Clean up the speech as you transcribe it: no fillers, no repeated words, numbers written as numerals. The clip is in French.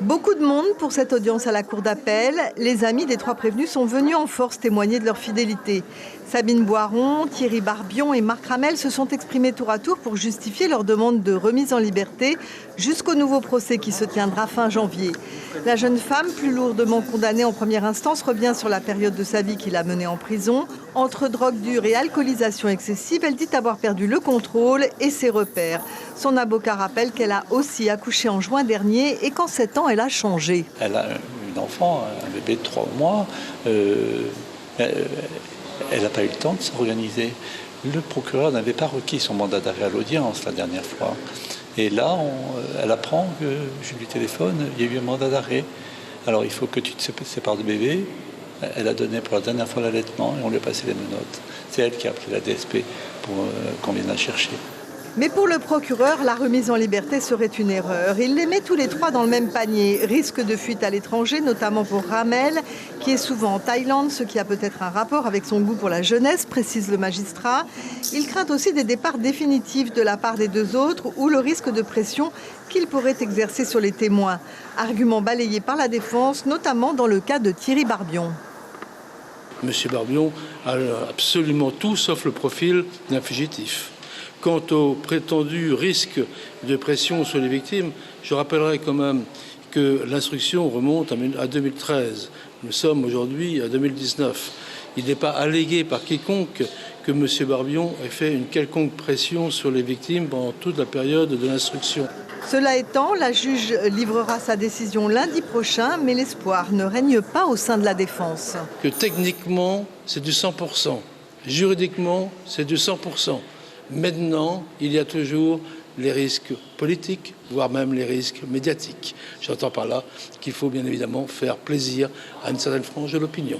Beaucoup de monde pour cette audience à la cour d'appel. Les amis des trois prévenus sont venus en force témoigner de leur fidélité. Sabine Boiron, Thierry Barbion et Marc Ramel se sont exprimés tour à tour pour justifier leur demande de remise en liberté jusqu'au nouveau procès qui se tiendra fin janvier. La jeune femme, plus lourdement condamnée en première instance, revient sur la période de sa vie qui l'a menée en prison. Entre drogue dure et alcoolisation excessive, elle dit avoir perdu le contrôle et ses repères. Son avocat rappelle qu'elle a aussi accouché en juin dernier et qu'en 7 ans, elle a changé. Elle a une enfant, un bébé de 3 mois. Elle n'a pas eu le temps de s'organiser. Le procureur n'avait pas requis son mandat d'arrêt à l'audience la dernière fois. Et là, elle apprend que je lui téléphone, il y a eu un mandat d'arrêt. Alors il faut que tu te sépares du bébé. Elle a donné pour la dernière fois l'allaitement et on lui a passé les menottes. C'est elle qui a appelé la DSP pour qu'on vienne la chercher. Mais pour le procureur, la remise en liberté serait une erreur. Il les met tous les trois dans le même panier. Risque de fuite à l'étranger, notamment pour Ramel, qui est souvent en Thaïlande, ce qui a peut-être un rapport avec son goût pour la jeunesse, précise le magistrat. Il craint aussi des départs définitifs de la part des deux autres ou le risque de pression qu'il pourrait exercer sur les témoins. Argument balayé par la défense, notamment dans le cas de Thierry Barbion. Monsieur Barbion a absolument tout sauf le profil d'un fugitif. Quant au prétendu risque de pression sur les victimes, je rappellerai quand même que l'instruction remonte à 2013. Nous sommes aujourd'hui à 2019. Il n'est pas allégué par quiconque que M. Barbion ait fait une quelconque pression sur les victimes pendant toute la période de l'instruction. Cela étant, la juge livrera sa décision lundi prochain, mais l'espoir ne règne pas au sein de la défense. Que techniquement, c'est du 100%. Juridiquement, c'est du 100%. Maintenant, il y a toujours les risques politiques, voire même les risques médiatiques. J'entends par là qu'il faut bien évidemment faire plaisir à une certaine frange de l'opinion.